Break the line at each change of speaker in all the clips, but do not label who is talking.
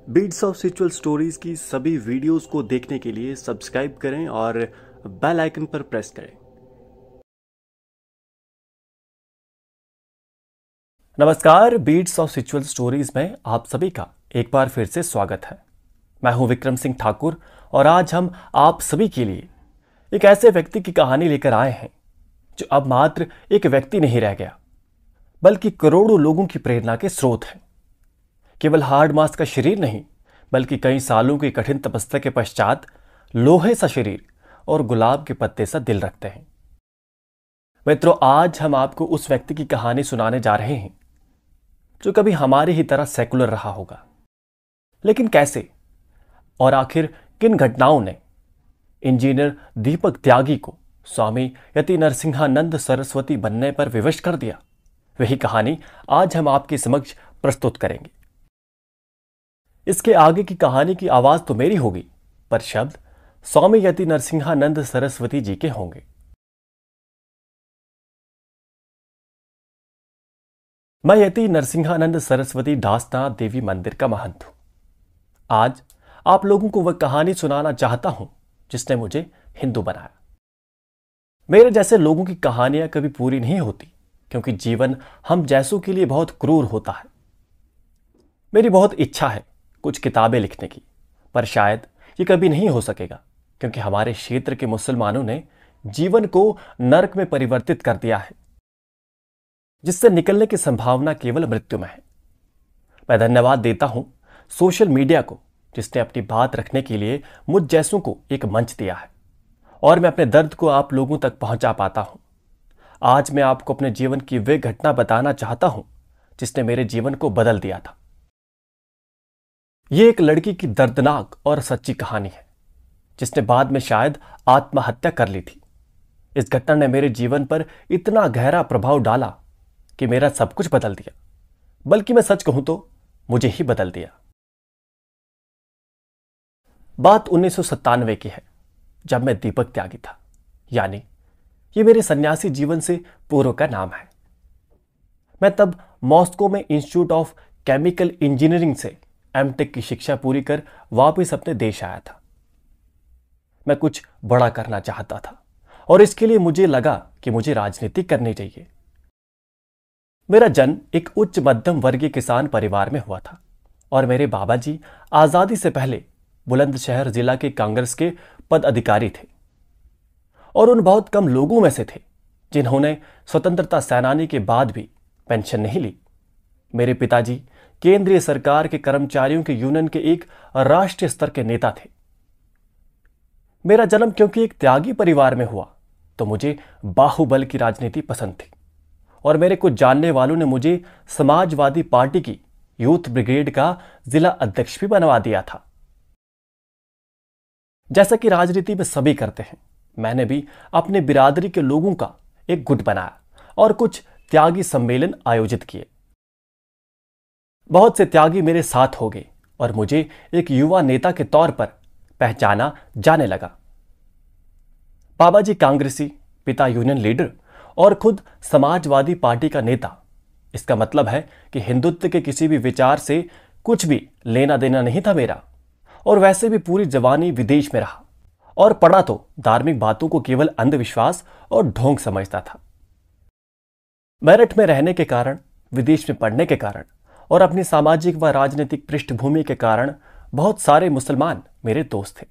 Beats of spiritual stories की सभी videos को देखने के लिए सब्सक्राइब करें और बेल आइकन पर प्रेस करें। नमस्कार, बीट्स ऑफ स्पिरिचुअल स्टोरीज में आप सभी का एक बार फिर से स्वागत है। मैं हूं विक्रम सिंह ठाकुर और आज हम आप सभी के लिए एक ऐसे व्यक्ति की कहानी लेकर आए हैं जो अब मात्र एक व्यक्ति नहीं रह गया, बल्कि करोड़ों लोगों की प्रेरणा के स्रोत हैं। केवल हार्ड मास का शरीर नहीं, बल्कि कई सालों की कठिन तपस्या के पश्चात लोहे सा शरीर और गुलाब के पत्ते सा दिल रखते हैं। मित्रों, आज हम आपको उस व्यक्ति की कहानी सुनाने जा रहे हैं जो कभी हमारी ही तरह सेकुलर रहा होगा, लेकिन कैसे और आखिर किन घटनाओं ने इंजीनियर दीपक त्यागी को स्वामी यति नरसिंहानंद सरस्वती बनने पर विवश कर दिया, वही कहानी आज हम आपके समक्ष प्रस्तुत करेंगे। इसके आगे की कहानी की आवाज तो मेरी होगी, पर शब्द स्वामी यति नरसिंहानंद सरस्वती जी के होंगे। मैं यति नरसिंहानंद सरस्वती दासनाथ देवी मंदिर का महंत हूं। आज आप लोगों को वह कहानी सुनाना चाहता हूं जिसने मुझे हिंदू बनाया। मेरे जैसे लोगों की कहानियां कभी पूरी नहीं होती, क्योंकि जीवन हम जैसों के लिए बहुत क्रूर होता है। मेरी बहुत इच्छा है कुछ किताबें लिखने की, पर शायद ये कभी नहीं हो सकेगा, क्योंकि हमारे क्षेत्र के मुसलमानों ने जीवन को नरक में परिवर्तित कर दिया है, जिससे निकलने की संभावना केवल मृत्यु में है। मैं धन्यवाद देता हूं सोशल मीडिया को, जिसने अपनी बात रखने के लिए मुझ जैसों को एक मंच दिया है और मैं अपने दर्द को आप लोगों तक पहुंचा पाता हूं। आज मैं आपको अपने जीवन की वे घटना बताना चाहता हूं जिसने मेरे जीवन को बदल दिया था। यह एक लड़की की दर्दनाक और सच्ची कहानी है, जिसने बाद में शायद आत्महत्या कर ली थी। इस घटना ने मेरे जीवन पर इतना गहरा प्रभाव डाला कि मेरा सब कुछ बदल दिया, बल्कि मैं सच कहूं तो मुझे ही बदल दिया। बात 1997 की है, जब मैं दीपक त्यागी था, यानी ये मेरे सन्यासी जीवन से पूर्व का नाम है। मैं तब मॉस्को में इंस्टीट्यूट ऑफ केमिकल इंजीनियरिंग से एमटेक की शिक्षा पूरी कर वापस अपने देश आया था। मैं कुछ बड़ा करना चाहता था और इसके लिए मुझे लगा कि मुझे राजनीति करनी चाहिए। मेरा जन्म एक उच्च मध्यम वर्गीय किसान परिवार में हुआ था और मेरे बाबा जी आजादी से पहले बुलंदशहर जिला के कांग्रेस के पद अधिकारी थे और उन बहुत कम लोगों में से थे जिन्होंने स्वतंत्रता सेनानी के बाद भी पेंशन नहीं ली। मेरे पिताजी केंद्रीय सरकार के कर्मचारियों के यूनियन के एक राष्ट्रीय स्तर के नेता थे। मेरा जन्म क्योंकि एक त्यागी परिवार में हुआ, तो मुझे बाहुबल की राजनीति पसंद थी और मेरे कुछ जानने वालों ने मुझे समाजवादी पार्टी की यूथ ब्रिगेड का जिला अध्यक्ष भी बनवा दिया था। जैसा कि राजनीति में सभी करते हैं, मैंने भी अपने बिरादरी के लोगों का एक गुट बनाया और कुछ त्यागी सम्मेलन आयोजित किए। बहुत से त्यागी मेरे साथ हो गए और मुझे एक युवा नेता के तौर पर पहचाना जाने लगा। बाबा जी कांग्रेसी, पिता यूनियन लीडर और खुद समाजवादी पार्टी का नेता। इसका मतलब है कि हिंदुत्व के किसी भी विचार से कुछ भी लेना देना नहीं था मेरा, और वैसे भी पूरी जवानी विदेश में रहा और पढ़ा तो धार्मिक बातों को केवल अंधविश्वास और ढोंग समझता था। मेरठ में रहने के कारण, विदेश में पढ़ने के कारण और अपनी सामाजिक व राजनीतिक पृष्ठभूमि के कारण बहुत सारे मुसलमान मेरे दोस्त थे।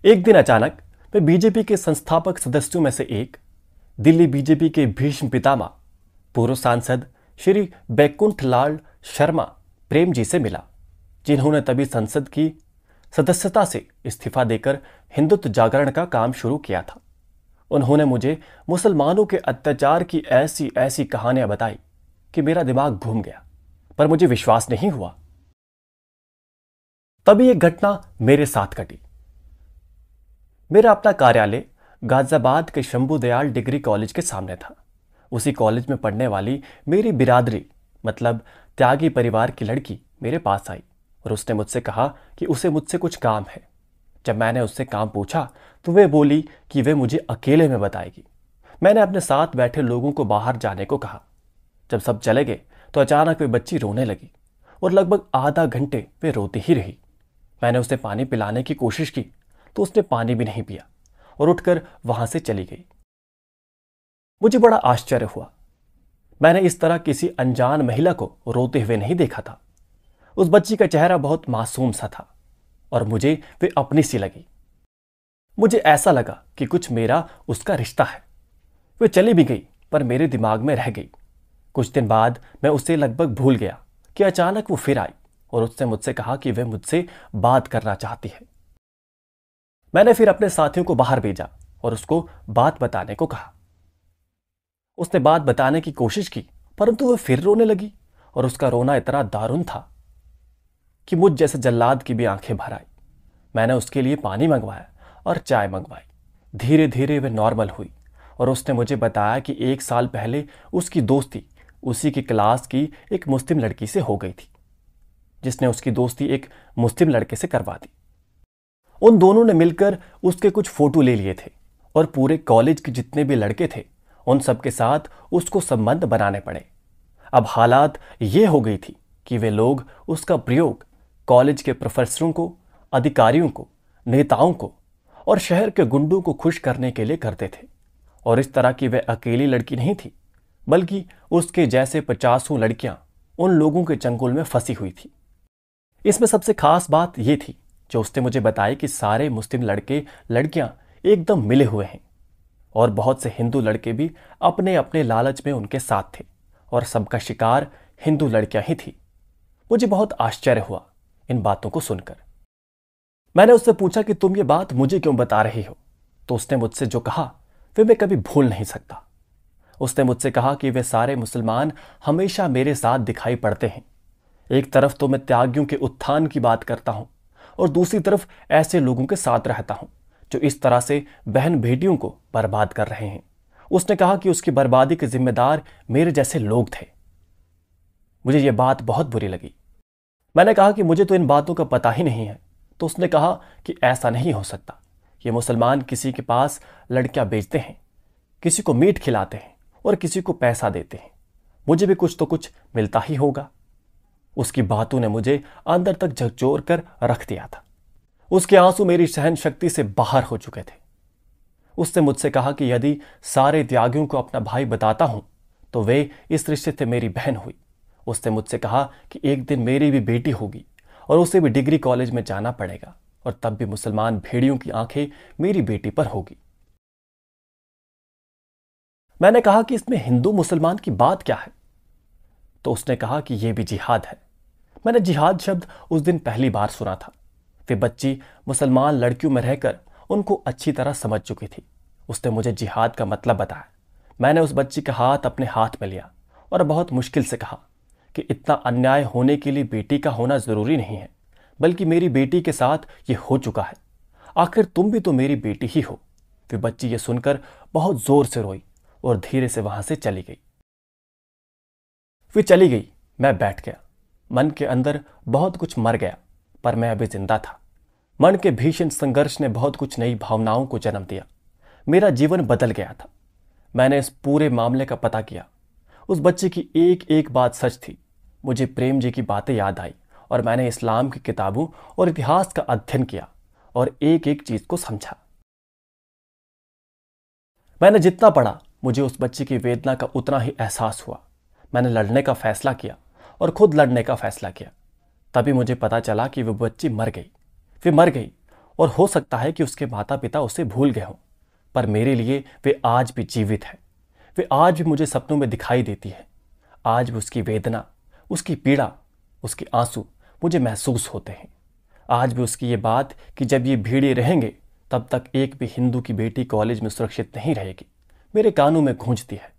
एक दिन अचानक मैं बीजेपी के संस्थापक सदस्यों में से एक, दिल्ली बीजेपी के भीष्म पितामह पूर्व सांसद श्री बैकुंठ लाल शर्मा प्रेम जी से मिला, जिन्होंने तभी संसद की सदस्यता से इस्तीफा देकर हिंदुत्व जागरण का काम शुरू किया था। उन्होंने मुझे मुसलमानों के अत्याचार की ऐसी ऐसी कहानियां बताई कि मेरा दिमाग घूम गया, पर मुझे विश्वास नहीं हुआ। तभी एक घटना मेरे साथ घटी। मेरा अपना कार्यालय गाजियाबाद के शंभू दयाल डिग्री कॉलेज के सामने था। उसी कॉलेज में पढ़ने वाली मेरी बिरादरी, मतलब त्यागी परिवार की लड़की मेरे पास आई और उसने मुझसे कहा कि उसे मुझसे कुछ काम है। जब मैंने उससे काम पूछा तो वे बोली कि वे मुझे अकेले में बताएगी। मैंने अपने साथ बैठे लोगों को बाहर जाने को कहा। जब सब चले गए तो अचानक वे बच्ची रोने लगी। और लगभग आधा घंटे वे रोती ही रही। मैंने उसे पानी पिलाने की कोशिश की तो उसने पानी भी नहीं पिया और उठकर वहां से चली गई। मुझे बड़ा आश्चर्य हुआ। मैंने इस तरह किसी अनजान महिला को रोते हुए नहीं देखा था। उस बच्ची का चेहरा बहुत मासूम सा था और मुझे वे अपनी सी लगी। मुझे ऐसा लगा कि कुछ मेरा उसका रिश्ता है। वे चली भी गई पर मेरे दिमाग में रह गई। कुछ दिन बाद मैं उसे लगभग भूल गया कि अचानक वो फिर आई और उसने मुझसे कहा कि वह मुझसे बात करना चाहती है। मैंने फिर अपने साथियों को बाहर भेजा और उसको बात बताने को कहा। उसने बात बताने की कोशिश की परंतु वह फिर रोने लगी और उसका रोना इतना दारुण था कि मुझ जैसे जल्लाद की भी आंखें भर आई। मैंने उसके लिए पानी मंगवाया और चाय मंगवाई। धीरे धीरे वह नॉर्मल हुई और उसने मुझे बताया कि 1 साल पहले उसकी दोस्ती उसी की क्लास की एक मुस्लिम लड़की से हो गई थी, जिसने उसकी दोस्ती एक मुस्लिम लड़के से करवा दी। उन दोनों ने मिलकर उसके कुछ फोटो ले लिए थे और पूरे कॉलेज के जितने भी लड़के थे उन सबके साथ उसको संबंध बनाने पड़े। अब हालात ये हो गई थी कि वे लोग उसका प्रयोग कॉलेज के प्रोफेसरों को, अधिकारियों को, नेताओं को और शहर के गुंडों को खुश करने के लिए करते थे। और इस तरह की वह अकेली लड़की नहीं थी, बल्कि उसके जैसे 50 लड़कियां उन लोगों के चंगुल में फंसी हुई थी। इसमें सबसे खास बात यह थी जो उसने मुझे बताई कि सारे मुस्लिम लड़के लड़कियां एकदम मिले हुए हैं और बहुत से हिंदू लड़के भी अपने अपने लालच में उनके साथ थे और सबका शिकार हिंदू लड़कियां ही थी। मुझे बहुत आश्चर्य हुआ इन बातों को सुनकर। मैंने उससे पूछा कि तुम ये बात मुझे क्यों बता रही हो? तो उसने मुझसे जो कहा वे मैं कभी भूल नहीं सकता। उसने मुझसे कहा कि वे सारे मुसलमान हमेशा मेरे साथ दिखाई पड़ते हैं। एक तरफ तो मैं त्यागियों के उत्थान की बात करता हूं और दूसरी तरफ ऐसे लोगों के साथ रहता हूं जो इस तरह से बहन बेटियों को बर्बाद कर रहे हैं। उसने कहा कि उसकी बर्बादी के जिम्मेदार मेरे जैसे लोग थे। मुझे यह बात बहुत बुरी लगी। मैंने कहा कि मुझे तो इन बातों का पता ही नहीं है। तो उसने कहा कि ऐसा नहीं हो सकता। ये मुसलमान किसी के पास लड़कियां बेचते हैं, किसी को मीट खिलाते हैं और किसी को पैसा देते हैं। मुझे भी कुछ तो कुछ मिलता ही होगा। उसकी बातों ने मुझे अंदर तक झकझोर कर रख दिया था। उसके आंसू मेरी सहन शक्ति से बाहर हो चुके थे। उसने मुझसे कहा कि यदि सारे त्यागियों को अपना भाई बताता हूं तो वे इस रिश्ते से मेरी बहन हुई। उसने मुझसे कहा कि एक दिन मेरी भी बेटी होगी और उसे भी डिग्री कॉलेज में जाना पड़ेगा और तब भी मुसलमान भेड़ियों की आंखें मेरी बेटी पर होगी। मैंने कहा कि इसमें हिंदू मुसलमान की बात क्या है? तो उसने कहा कि यह भी जिहाद है। मैंने जिहाद शब्द उस दिन पहली बार सुना था। वे बच्ची मुसलमान लड़कियों में रहकर उनको अच्छी तरह समझ चुकी थी। उसने मुझे जिहाद का मतलब बताया। मैंने उस बच्ची का हाथ अपने हाथ में लिया और बहुत मुश्किल से कहा कि इतना अन्याय होने के लिए बेटी का होना जरूरी नहीं है, बल्कि मेरी बेटी के साथ ये हो चुका है। आखिर तुम भी तो मेरी बेटी ही हो। वे बच्ची ये सुनकर बहुत जोर से रोई और धीरे से वहां से चली गई। वे चली गई, मैं बैठ गया। मन के अंदर बहुत कुछ मर गया, पर मैं अभी जिंदा था। मन के भीषण संघर्ष ने बहुत कुछ नई भावनाओं को जन्म दिया। मेरा जीवन बदल गया था। मैंने इस पूरे मामले का पता किया। उस बच्चे की एक एक बात सच थी। मुझे प्रेम जी की बातें याद आई और मैंने इस्लाम की किताबों और इतिहास का अध्ययन किया और एक एक चीज को समझा। मैंने जितना पढ़ा, मुझे उस बच्चे की वेदना का उतना ही एहसास हुआ। मैंने लड़ने का फैसला किया और खुद लड़ने का फैसला किया। तभी मुझे पता चला कि वो बच्ची मर गई। वे मर गई और हो सकता है कि उसके माता पिता उसे भूल गए हों, पर मेरे लिए वे आज भी जीवित है। वे आज भी मुझे सपनों में दिखाई देती है। आज भी उसकी वेदना, उसकी पीड़ा, उसके आंसू मुझे महसूस होते हैं। आज भी उसकी ये बात कि जब ये भीड़े रहेंगे तब तक एक भी हिंदू की बेटी कॉलेज में सुरक्षित नहीं रहेगी, मेरे कानों में गूंजती है।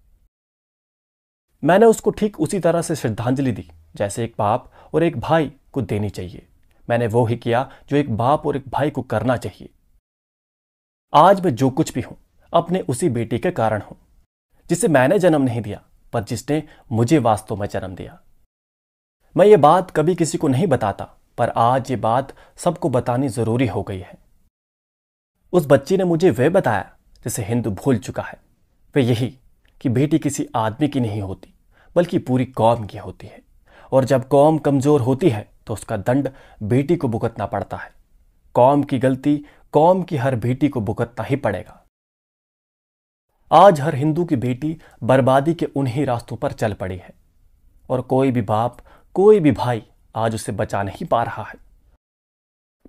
मैंने उसको ठीक उसी तरह से श्रद्धांजलि दी जैसे एक बाप और एक भाई को देनी चाहिए। मैंने वो ही किया जो एक बाप और एक भाई को करना चाहिए। आज मैं जो कुछ भी हूं, अपने उसी बेटी के कारण हूं, जिसे मैंने जन्म नहीं दिया, पर जिसने मुझे वास्तव में जन्म दिया। मैं ये बात कभी किसी को नहीं बताता, पर आज ये बात सबको बतानी जरूरी हो गई है। उस बच्ची ने मुझे वह बताया जिसे हिंदू भूल चुका है। वह यही कि बेटी किसी आदमी की नहीं होती, बल्कि पूरी कौम की होती है और जब कौम कमजोर होती है तो उसका दंड बेटी को भुगतना पड़ता है। कौम की गलती कौम की हर बेटी को भुगतना ही पड़ेगा। आज हर हिंदू की बेटी बर्बादी के उन्हीं रास्तों पर चल पड़ी है और कोई भी बाप, कोई भी भाई आज उसे बचा नहीं पा रहा है।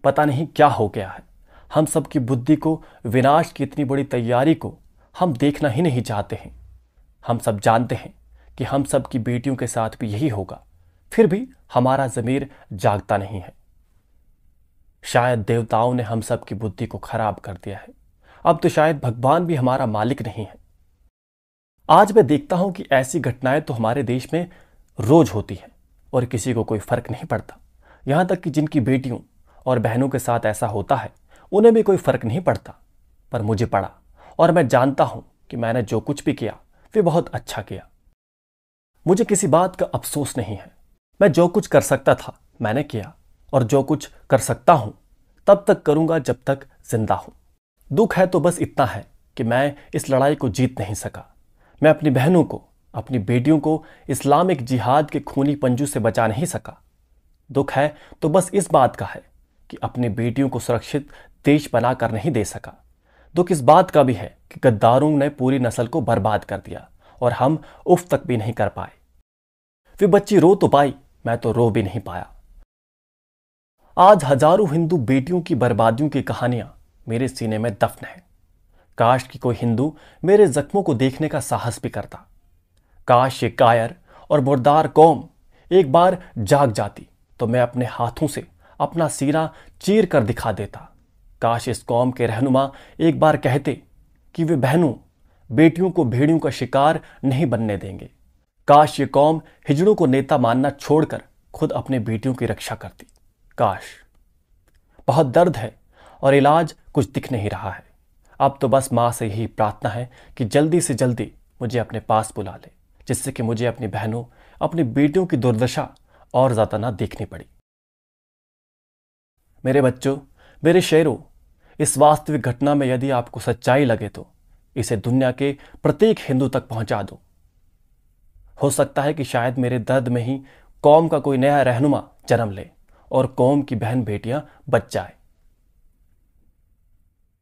पता नहीं क्या हो गया है। हम सबकी बुद्धि को, विनाश की इतनी बड़ी तैयारी को हम देखना ही नहीं चाहते हैं। हम सब जानते हैं कि हम सब की बेटियों के साथ भी यही होगा, फिर भी हमारा ज़मीर जागता नहीं है। शायद देवताओं ने हम सब की बुद्धि को खराब कर दिया है। अब तो शायद भगवान भी हमारा मालिक नहीं है। आज मैं देखता हूं कि ऐसी घटनाएं तो हमारे देश में रोज होती हैं और किसी को कोई फर्क नहीं पड़ता। यहां तक कि जिनकी बेटियों और बहनों के साथ ऐसा होता है उन्हें भी कोई फर्क नहीं पड़ता। पर मुझे पड़ा और मैं जानता हूं कि मैंने जो कुछ भी किया वे बहुत अच्छा किया। मुझे किसी बात का अफसोस नहीं है। मैं जो कुछ कर सकता था मैंने किया और जो कुछ कर सकता हूं तब तक करूंगा जब तक जिंदा हूं। दुख है तो बस इतना है कि मैं इस लड़ाई को जीत नहीं सका। मैं अपनी बहनों को, अपनी बेटियों को इस्लामिक जिहाद के खूनी पंजों से बचा नहीं सका। दुख है तो बस इस बात का है कि अपनी बेटियों को सुरक्षित देश बनाकर नहीं दे सका। दुख इस बात का भी है कि गद्दारों ने पूरी नस्ल को बर्बाद कर दिया और हम उफ तक भी नहीं कर पाए। वे बच्ची रो तो पाई, मैं तो रो भी नहीं पाया। आज हजारों हिंदू बेटियों की बर्बादियों की कहानियां मेरे सीने में दफन है। काश कि कोई हिंदू मेरे जख्मों को देखने का साहस भी करता। काश ये कायर और मुर्दार कौम एक बार जाग जाती तो मैं अपने हाथों से अपना सीना चीर कर दिखा देता। काश इस कौम के रहनुमा एक बार कहते कि वे बहनों, बेटियों को भेड़ियों का शिकार नहीं बनने देंगे। काश ये कौम हिजड़ों को नेता मानना छोड़कर खुद अपने बेटियों की रक्षा करती। काश। बहुत दर्द है और इलाज कुछ दिख नहीं रहा है। अब तो बस मां से यही प्रार्थना है कि जल्दी से जल्दी मुझे अपने पास बुला ले, जिससे कि मुझे अपनी बहनों, अपनी बेटियों की दुर्दशा और ज्यादा ना देखनी पड़ी। मेरे बच्चों, मेरे शेरों, इस वास्तविक घटना में यदि आपको सच्चाई लगे तो इसे दुनिया के प्रत्येक हिंदू तक पहुंचा दो। हो सकता है कि शायद मेरे दर्द में ही कौम का कोई नया रहनुमा जन्म ले और कौम की बहन बेटियां बच जाए।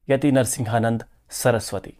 यति नरसिंहानंद सरस्वती।